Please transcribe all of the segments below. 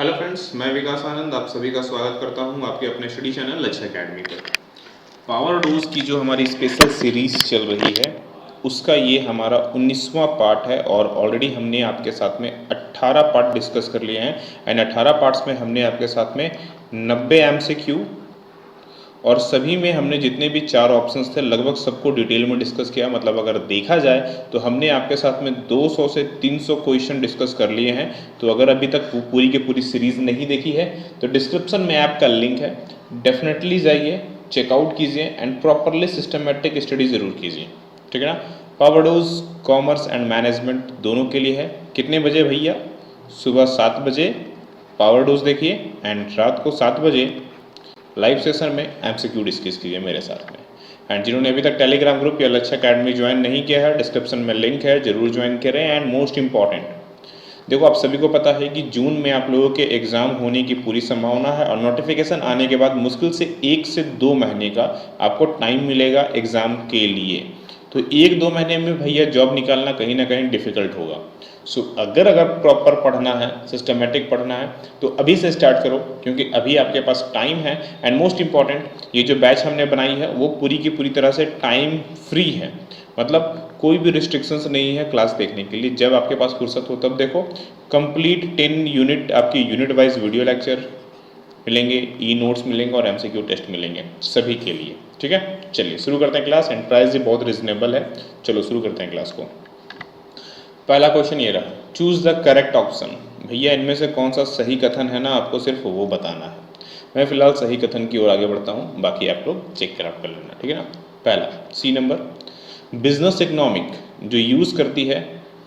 Hello friends, मैं विकास आनंद आप सभी का स्वागत करता हूं आपके अपने स्टडी चैनल लक्ष्य एकेडमी पर। पावर डोज की जो हमारी स्पेशल सीरीज चल रही है उसका ये हमारा 19वां पार्ट है और ऑलरेडी हमने आपके साथ में 18 पार्ट डिस्कस कर लिए हैं एंड 18 पार्ट्स में हमने आपके साथ में 90 MCQ और सभी में हमने जितने भी 4 ऑप्शंस थे लगभग सबको डिटेल में डिस्कस किया। मतलब अगर देखा जाए तो हमने आपके साथ में 200 से 300 क्वेश्चन डिस्कस कर लिए हैं। तो अगर अभी तक पूरी की पूरी सीरीज़ नहीं देखी है तो डिस्क्रिप्शन में ऐप का लिंक है, डेफिनेटली जाइए, चेकआउट कीजिए एंड प्रॉपरली सिस्टमेटिक स्टडी ज़रूर कीजिए, ठीक है ना। Power dose commerce and management दोनों के लिए है। कितने बजे भैया? सुबह 7 बजे पावर डोज देखिए एंड रात को 7 बजे लाइव सेशन में MCQ डिस्कस कीजिए मेरे साथ में। एंड जिन्होंने अभी तक टेलीग्राम ग्रुप या लक्ष्य अकेडमी ज्वाइन नहीं किया है, डिस्क्रिप्शन में लिंक है, जरूर ज्वाइन करें। एंड मोस्ट इंपॉर्टेंट, देखो आप सभी को पता है कि जून में आप लोगों के एग्ज़ाम होने की पूरी संभावना है और नोटिफिकेशन आने के बाद मुश्किल से 1 से 2 महीने का आपको टाइम मिलेगा एग्ज़ाम के लिए। तो 1-2 महीने में भैया जॉब निकालना कहीं ना कहीं डिफ़िकल्ट होगा। सो अगर प्रॉपर पढ़ना है, सिस्टमेटिक पढ़ना है तो अभी से स्टार्ट करो, क्योंकि अभी आपके पास टाइम है। एंड मोस्ट इम्पॉर्टेंट, ये जो बैच हमने बनाई है वो पूरी की पूरी तरह से टाइम फ्री है। मतलब कोई भी रिस्ट्रिक्शंस नहीं है क्लास देखने के लिए, जब आपके पास फुर्सत हो तब देखो। कंप्लीट 10 यूनिट आपकी यूनिट वाइज वीडियो लेक्चर मिलेंगे, ई नोट्स मिलेंगे और MCQ टेस्ट मिलेंगे सभी के लिए, ठीक है। चलिए शुरू करते हैं क्लास। एंड प्राइस भी बहुत रिजनेबल है। चलो शुरू करते हैं क्लास को। पहला क्वेश्चन ये रहा, चूज द करेक्ट ऑप्शन। भैया इनमें से कौन सा सही कथन है ना, आपको सिर्फ वो बताना है। मैं फिलहाल सही कथन की ओर आगे बढ़ता हूँ, बाकी आप लोग चेक कर लेना, ठीक है ना। पहला सी नंबर, बिजनेस इकोनॉमिक जो यूज़ करती है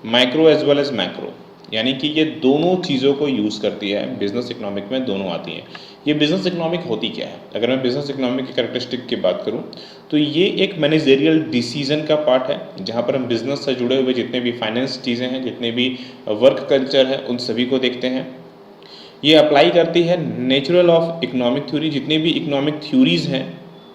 micro as well as macro, यानी कि ये दोनों चीज़ों को यूज़ करती है। बिजनेस इकोनॉमिक में दोनों आती हैं। ये बिजनेस इकोनॉमिक होती क्या है? अगर मैं बिजनेस इकोनॉमिक की कैरेक्टरिस्टिक की बात करूं तो ये एक मैनेजरियल डिसीजन का पार्ट है, जहां पर हम बिजनेस से जुड़े हुए जितने भी फाइनेंस चीज़ें हैं, जितने भी वर्क कल्चर है, उन सभी को देखते हैं। ये अप्लाई करती है नेचुरल ऑफ इकोनॉमिक थ्योरी, जितनी भी इकोनॉमिक थ्योरीज हैं,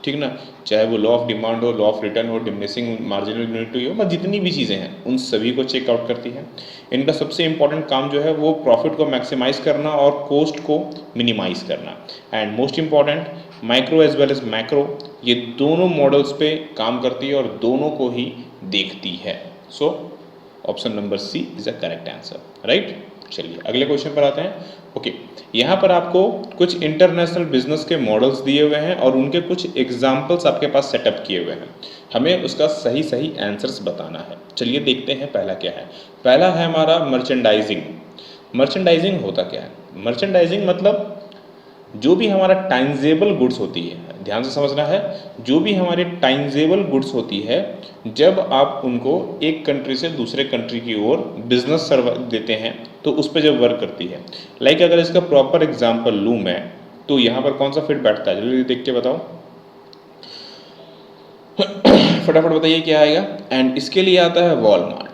ठीक ना, चाहे वो लॉ ऑफ डिमांड हो, लॉ ऑफ रिटर्न हो, डिमिनिशिंग मार्जिनल यूनिटी हो, जितनी भी चीज़ें हैं उन सभी को चेकआउट करती है। इनका सबसे इंपॉर्टेंट काम जो है वो प्रॉफिट को मैक्सिमाइज करना और कॉस्ट को मिनिमाइज करना। And most important, micro as well as macro, ये दोनों मॉडल्स पे काम करती है और दोनों को ही देखती है। So option number C is a correct answer, right. चलिए अगले क्वेश्चन पर आते हैं। ओके, यहाँ पर आपको कुछ इंटरनेशनल बिजनेस के मॉडल्स दिए हुए हैं और उनके कुछ एग्जाम्पल्स आपके पास सेटअप किए हुए हैं। हमें उसका सही सही आंसर्स बताना है। चलिए देखते हैं पहला क्या है। पहला है हमारा मर्चेंडाइजिंग। मर्चेंडाइजिंग होता क्या है? मर्चेंडाइजिंग मतलब जो भी हमारा टाइंजेबल गुड्स होती है, ध्यान से समझना है, जो भी हमारी टाइंजेबल गुड्स होती है, जब आप उनको एक कंट्री से दूसरे कंट्री की ओर बिजनेस सर्व देते हैं तो उस पर जब वर्क करती है। लाइक अगर इसका प्रॉपर एग्जांपल लूँ मैं तो यहाँ पर कौन सा फिट बैठता है, जल्दी देख के बताओ फटाफट बताइए क्या आएगा। एंड इसके लिए आता है वॉलमार्ट।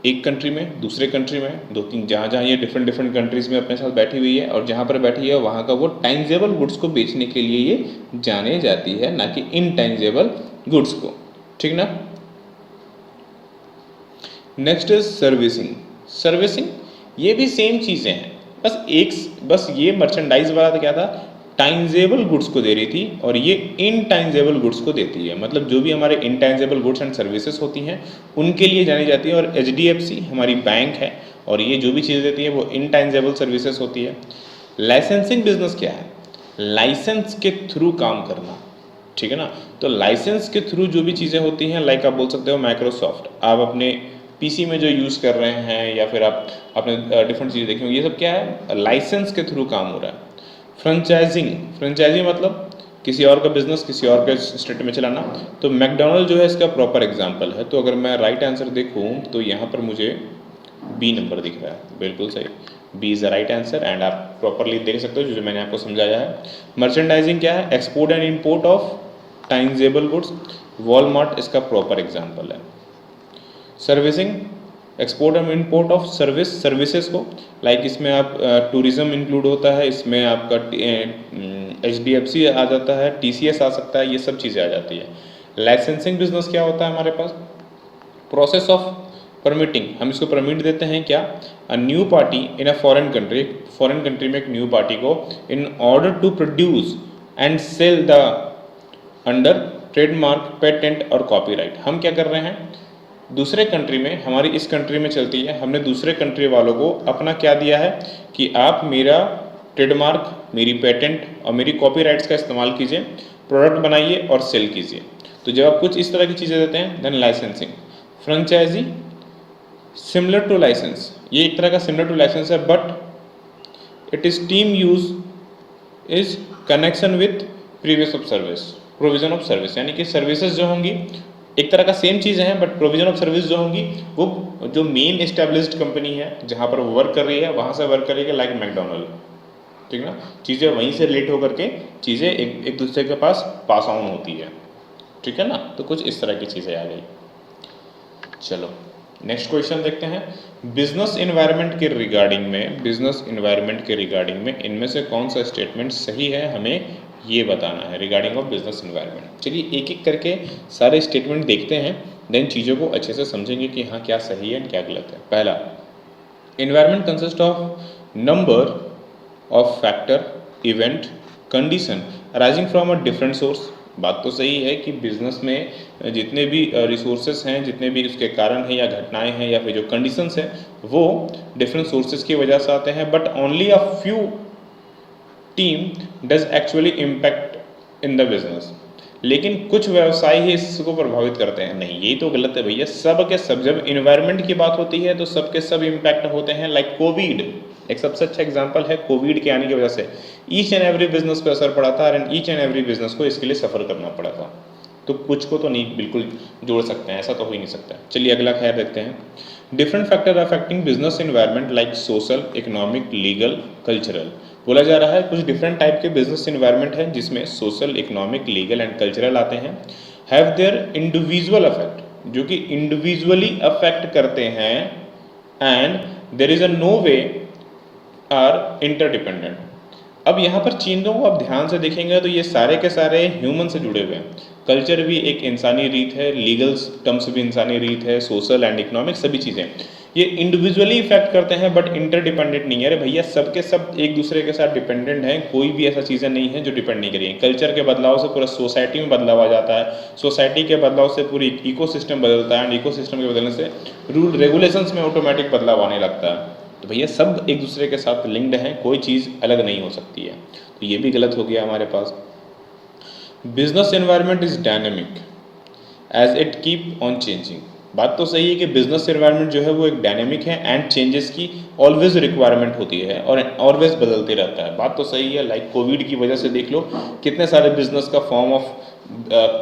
एक कंट्री में, दूसरे कंट्री में, 2-3 जहाँ जहाँ ये डिफरेंट डिफरेंट कंट्रीज़ में अपने साथ बैठी हुई है और जहाँ पर बैठी है वहाँ का वो टाइंजेबल गुड्स को बेचने के लिए ये जाने जाती है, ना कि इनटाइंजेबल गुड्स को, ठीक ना। Next is servicing. सर्विसिंग ये भी सेम चीज़ें हैं, बस ये मर्चेंडाइज वाला तो क्या था, टाइंजेबल गुड्स को दे रही थी और ये इनटाइंजेबल गुड्स को देती है। मतलब जो भी हमारे इनटाइंजेबल गुड्स एंड सर्विसेज होती हैं उनके लिए जानी जाती है। और HDFC हमारी बैंक है और ये जो भी चीज़ देती है वो इनटाइंजेबल सर्विसेज होती है। लाइसेंसिंग बिजनेस क्या है? लाइसेंस के थ्रू काम करना, ठीक है ना। तो लाइसेंस के थ्रू जो भी चीज़ें होती हैं, लाइक आप बोल सकते हो माइक्रोसॉफ्ट, आप अपने PC में जो यूज़ कर रहे हैं या फिर आप अपने डिफरेंट चीज़ें देखेंगे, ये सब क्या है? लाइसेंस के थ्रू काम हो रहा है। फ्रेंचाइजिंग मतलब किसी और का बिजनेस किसी और के स्टेट में चलाना। तो मैकडोनल्ड जो है इसका प्रॉपर एग्जांपल है। तो अगर मैं राइट आंसर देखूं तो यहाँ पर मुझे B नंबर दिख रहा है, बिल्कुल सही, B is the right answer. And आप प्रॉपरली देख सकते हो जो मैंने आपको समझाया है। मर्चेंडाइजिंग क्या है? Export and import of tangible goods. Walmart इसका प्रॉपर एग्जाम्पल है। Servicing, export and import of services को, लाइक इसमें आप टूरिज्म इंक्लूड होता है, इसमें आपका HDFC आ जाता है, TCS आ सकता है, ये सब चीज़ें आ जाती है। लाइसेंसिंग बिजनेस क्या होता है हमारे पास? प्रोसेस ऑफ परमिटिंग, हम इसको परमिट देते हैं क्या, a new party in a foreign country में एक न्यू पार्टी को in order to produce and sell the under trademark, patent और कॉपीराइट। हम क्या कर रहे हैं, दूसरे कंट्री में, हमारी इस कंट्री में चलती है, हमने दूसरे कंट्री वालों को अपना क्या दिया है कि आप मेरा ट्रेडमार्क, मेरी पेटेंट और मेरी कॉपीराइट्स का इस्तेमाल कीजिए, प्रोडक्ट बनाइए और सेल कीजिए। तो जब आप कुछ इस तरह की चीज़ें देते हैं, then licensing, franchisee similar to licence, ये एक तरह का सिमिलर टू लाइसेंस है, but it is team use is connection with previous of service, provision of service, यानी कि सर्विसेज जो होंगी एक तरह का सेम चीज़ है, बट प्रोविजन ऑफ सर्विस जो होंगी वो जो मेन एस्टेब्लिश्ड कंपनी है जहाँ पर वो वर्क कर रही है वहाँ से वर्क करेगी, लाइक मैकडोनल्ड, ठीक ना, चीज़ें वहीं से रिलेट होकर के चीज़ें एक दूसरे के पास ऑन होती है, ठीक है ना। तो कुछ इस तरह की चीज़ें आ गई। चलो नेक्स्ट क्वेश्चन देखते हैं। बिजनेस एनवायरनमेंट के रिगार्डिंग में इनमें से कौन सा स्टेटमेंट सही है, हमें ये बताना है रिगार्डिंग ऑफ बिजनेस एनवायरनमेंट। चलिए एक एक करके सारे स्टेटमेंट देखते हैं, देन चीज़ों को अच्छे से समझेंगे कि हाँ क्या सही है क्या गलत है। पहला, environment consist of number of factor, event, condition arising from a different source. बात तो सही है कि बिजनेस में जितने भी रिसोर्सेज हैं, जितने भी उसके कारण हैं या घटनाएं हैं या फिर जो कंडीशंस हैं वो डिफरेंट सोर्सेज की वजह से आते हैं, but only a few team does actually impact in the business. लेकिन कुछ व्यवसाय ही इसको प्रभावित करते हैं। नहीं, ये तो गलत है भैया, सब के सब, जब इन्वायरमेंट की बात होती है तो सब के सब इम्पैक्ट होते हैं। लाइक कोविड एक सबसे अच्छा एग्जांपल है, कोविड के आने की वजह से ईच एंड एवरी बिजनेस पे असर पड़ा था, and each and every business को इसके लिए सफ़र करना पड़ा था। तो कुछ को तो नहीं बिल्कुल जोड़ सकते हैं, ऐसा तो हो ही नहीं सकता। चलिए अगला ख्याल देखते हैं। Different factor affecting business environment like social, economic, legal, cultural. बोला जा रहा है कुछ डिफरेंट टाइप के बिजनेस एनवायरनमेंट हैं जिसमें social, economic, legal and cultural आते हैं। हैव देयर इंडिविजुअल अफेक्ट, जो कि इंडिविजुअली अफेक्ट करते हैं, and there is a no way are interdependent. अब यहाँ पर चीज़ों को आप ध्यान से देखेंगे तो ये सारे के सारे ह्यूमन से जुड़े हुए हैं। कल्चर भी एक इंसानी रीत है, लीगल टर्म्स भी इंसानी रीत है, सोशल एंड इकोनॉमिक सभी चीज़ें ये इंडिविजुअली इफेक्ट करते हैं, बट इंटरडिपेंडेंट नहीं है। अरे भैया सबके सब एक दूसरे के साथ डिपेंडेंट हैं, कोई भी ऐसा चीज़ें नहीं है जो डिपेंड नहीं करेंगी। कल्चर के बदलाव से पूरा सोसाइटी में बदलाव आ जाता है, सोसाइटी के बदलाव से पूरी इकोसिस्टम बदलता है, एंड इकोसिस्टम के बदलने से रूल रेगुलेशंस में ऑटोमेटिक बदलाव आने लगता है। तो भैया सब एक दूसरे के साथ लिंक्ड हैं, कोई चीज़ अलग नहीं हो सकती है। तो ये भी गलत हो गया हमारे पास। Business environment is dynamic as it keep on changing. बात तो सही है कि बिजनेस एनवायरनमेंट जो है वो एक डायनेमिक है, एंड चेंजेस की ऑलवेज रिक्वायरमेंट होती है और ऑलवेज बदलते रहता है। बात तो सही है, लाइक कोविड की वजह से देख लो कितने सारे बिजनेस का फॉर्म ऑफ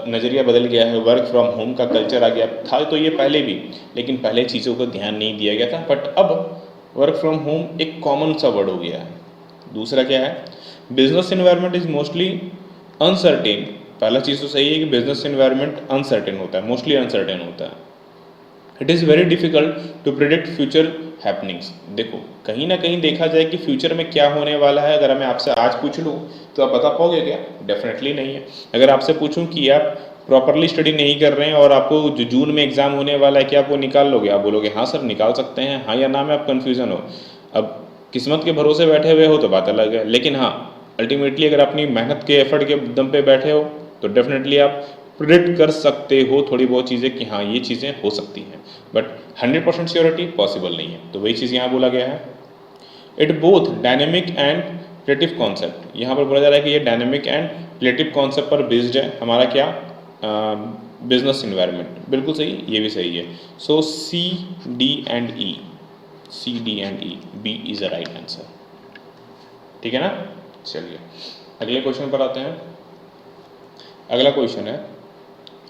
नज़रिया बदल गया है, वर्क फ्रॉम होम का कल्चर आ गया था तो ये पहले भी, लेकिन पहले चीज़ों को ध्यान नहीं दिया गया था, बट अब वर्क फ्रॉम होम एक कॉमन सा वर्ड हो गया है। दूसरा क्या है, business environment is mostly uncertain. पहला चीज़ तो सही है कि बिजनेस एनवायरनमेंट अनसर्टेन होता है, मोस्टली अनसर्टेन होता है। It is very difficult to predict future happenings. देखो कहीं ना कहीं देखा जाए कि फ्यूचर में क्या होने वाला है, अगर मैं आपसे आज पूछ लूँ तो आप बता पाओगे क्या? डेफिनेटली नहीं है। अगर आपसे पूछूं कि आप प्रॉपरली स्टडी नहीं कर रहे हैं और आपको जो जून में एग्जाम होने वाला है क्या आप वो निकाल लोगे? आप बोलोगे हाँ सर निकाल सकते हैं, हाँ या ना में आप कन्फ्यूजन हो। अब किस्मत के भरोसे बैठे हुए हो तो बात अलग है, लेकिन हाँ अल्टीमेटली अगर अपनी मेहनत के एफर्ट के दम पे बैठे हो तो डेफिनेटली आप प्रिडिक्ट कर सकते हो थोड़ी बहुत चीज़ें कि हाँ ये चीज़ें हो सकती हैं, बट 100% श्योरिटी पॉसिबल नहीं है। तो वही चीज़ यहाँ बोला गया है। It both dynamic and प्लेटिव concept. यहाँ पर बोला जा रहा है कि ये डायनेमिक एंड प्लेटिव कॉन्सेप्ट पर बेस्ड है हमारा क्या बिजनेस इन्वायरमेंट। बिल्कुल सही, ये भी सही है। So C D and E, C D and E, B is a right answer. ठीक है ना। चलिए अगले क्वेश्चन पर आते हैं। अगला क्वेश्चन है,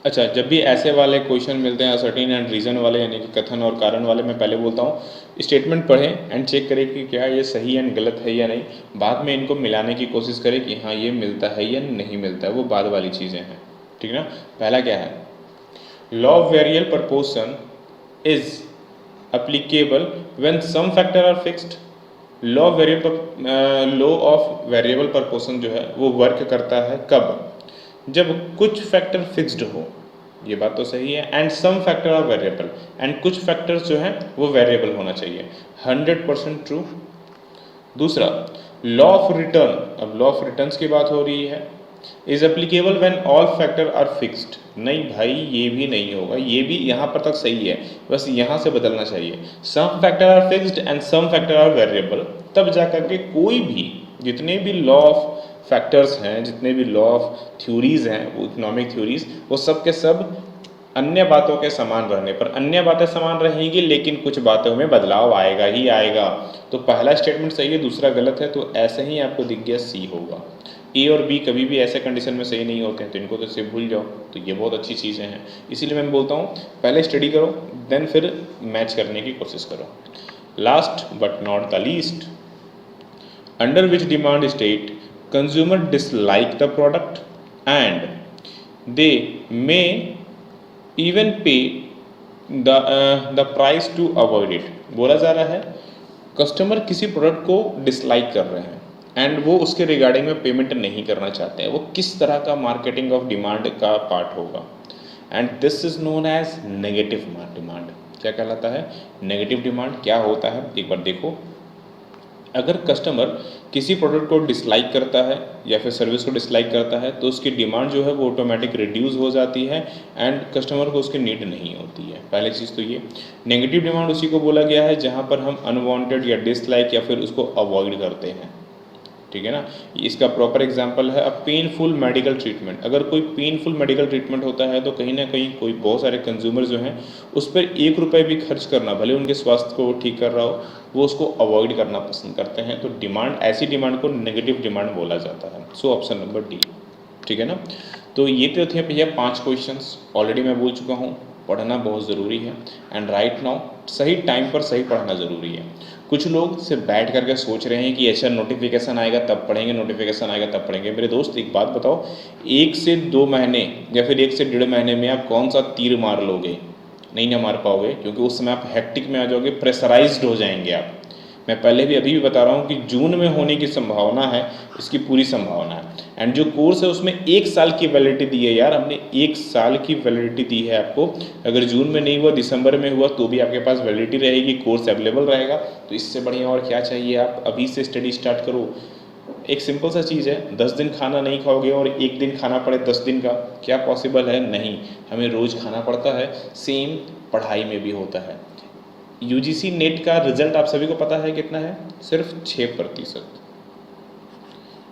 अच्छा जब भी ऐसे वाले क्वेश्चन मिलते हैं असर्टेन एंड रीज़न वाले, यानी कि कथन और कारण वाले, मैं पहले बोलता हूँ स्टेटमेंट पढ़ें एंड चेक करें कि क्या ये सही एंड गलत है या नहीं। बाद में इनको मिलाने की कोशिश करें कि हाँ ये मिलता है या नहीं मिलता है, वो बाद वाली चीज़ें हैं। ठीक ना। पहला क्या है, law of variable proportion is applicable when some factor are fixed. Law of variable proportion जो है वो वर्क करता है कब? जब कुछ फैक्टर फिक्स्ड हो। ये बात तो सही है। And some factor are variable, and कुछ फैक्टर्स जो हैं वो वेरिएबल होना चाहिए, 100% ट्रू। दूसरा, लॉ ऑफ रिटर्न, अब लॉ ऑफ रिटर्न्स की बात हो रही है, is applicable when all factor are fixed. नहीं भाई, ये भी नहीं होगा, ये भी यहाँ पर तक सही है, बस यहाँ से बदलना चाहिए। Some factor are fixed and some factor are variable, तब जा करके कोई भी, जितने भी लॉ ऑफ फैक्टर्स हैं, जितने भी लॉ ऑफ थ्योरीज हैं, वो इकोनॉमिक थ्योरीज, वो सब के सब अन्य बातों के समान रहने पर, अन्य बातें समान रहेंगी लेकिन कुछ बातों में बदलाव आएगा ही आएगा। तो पहला स्टेटमेंट सही है, दूसरा गलत है, तो ऐसे ही आपको दिख गया सी होगा। ए और बी कभी भी ऐसे कंडीशन में सही नहीं होते हैं, तो इनको तो सिर्फ भूल जाओ। तो ये बहुत अच्छी चीज़ें हैं, इसीलिए मैं बोलता हूँ पहले स्टडी करो, देन फिर मैच करने की कोशिश करो। Last but not the least, under which demand state consumer dislike the product and they may even pay the price to avoid it. बोला जा रहा है कस्टमर किसी प्रोडक्ट को डिसलाइक कर रहे हैं एंड वो उसके रिगार्डिंग में पेमेंट नहीं करना चाहते हैं, वो किस तरह का मार्केटिंग ऑफ डिमांड का पार्ट होगा। And this is known as negative demand. क्या कहलाता है? Negative demand. क्या होता है एक बार देखो, अगर कस्टमर किसी प्रोडक्ट को डिसलाइक करता है या फिर सर्विस को डिसलाइक करता है तो उसकी डिमांड जो है वो ऑटोमेटिक रिड्यूस हो जाती है एंड कस्टमर को उसकी नीड नहीं होती है। पहली चीज़ तो ये। नेगेटिव डिमांड उसी को बोला गया है जहाँ पर हम अनवांटेड या डिसलाइक या फिर उसको अवॉइड करते हैं, ठीक है ना। इसका प्रॉपर एग्जांपल है अ पेनफुल मेडिकल ट्रीटमेंट। अगर कोई पेनफुल मेडिकल ट्रीटमेंट होता है तो कहीं ना कहीं कोई बहुत सारे कंज्यूमर जो हैं उस पर 1 रुपये भी खर्च करना, भले उनके स्वास्थ्य को ठीक कर रहा हो, वो उसको अवॉइड करना पसंद करते हैं। तो डिमांड, ऐसी डिमांड को नेगेटिव डिमांड बोला जाता है। सो ऑप्शन नंबर डी, ठीक है ना। तो ये तो थे भैया 5 क्वेश्चंस। ऑलरेडी मैं बोल चुका हूँ पढ़ना बहुत ज़रूरी है एंड राइट नाउ सही टाइम पर सही पढ़ना ज़रूरी है। कुछ लोग सिर्फ बैठ करके सोच रहे हैं कि अच्छा नोटिफिकेशन आएगा तब पढ़ेंगे, नोटिफिकेशन आएगा तब पढ़ेंगे। मेरे दोस्त एक बात बताओ, 1 से 2 महीने या फिर 1 से 1.5 महीने में आप कौन सा तीर मार लोगे? नहीं ना मार पाओगे, क्योंकि उस समय आप हेक्टिक में आ जाओगे, प्रेशराइज्ड हो जाएंगे आप। मैं पहले भी अभी भी बता रहा हूँ कि जून में होने की संभावना है, इसकी पूरी संभावना है। एंड जो कोर्स है उसमें 1 साल की वैलिडिटी दी है यार, हमने 1 साल की वैलिडिटी दी है आपको। अगर जून में नहीं हुआ, दिसंबर में हुआ तो भी आपके पास वैलिडिटी रहेगी, कोर्स अवेलेबल रहेगा। तो इससे बढ़िया और क्या चाहिए? आप अभी से स्टडी स्टार्ट करो। एक सिंपल सा चीज़ है, 10 दिन खाना नहीं खाओगे और 1 दिन खाना पड़े 10 दिन का, क्या पॉसिबल है? नहीं, हमें रोज़ खाना पड़ता है। सेम पढ़ाई में भी होता है। यूजीसी नेट का रिजल्ट आप सभी को पता है कितना है? सिर्फ 6%।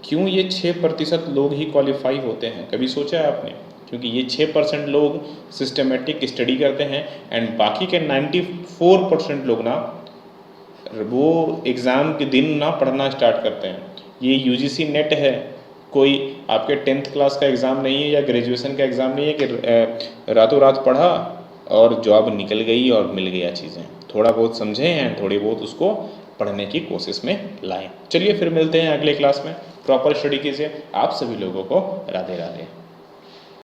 क्यों ये 6% लोग ही क्वालिफाई होते हैं? कभी सोचा है आपने? क्योंकि ये 6% लोग सिस्टमेटिक स्टडी करते हैं एंड बाकी के 94% लोग ना वो एग्ज़ाम के दिन ना पढ़ना स्टार्ट करते हैं। ये यूजीसी नेट है, कोई आपके 10th क्लास का एग्ज़ाम नहीं है या ग्रेजुएशन का एग्ज़ाम नहीं है कि रातों रात पढ़ा और जॉब निकल गई और मिल गया चीज़ें। थोड़ा बहुत समझें एंड थोड़ी बहुत उसको पढ़ने की कोशिश में लाएं। चलिए फिर मिलते हैं अगले क्लास में। प्रॉपर स्टडी कीजिए। आप सभी लोगों को राधे राधे।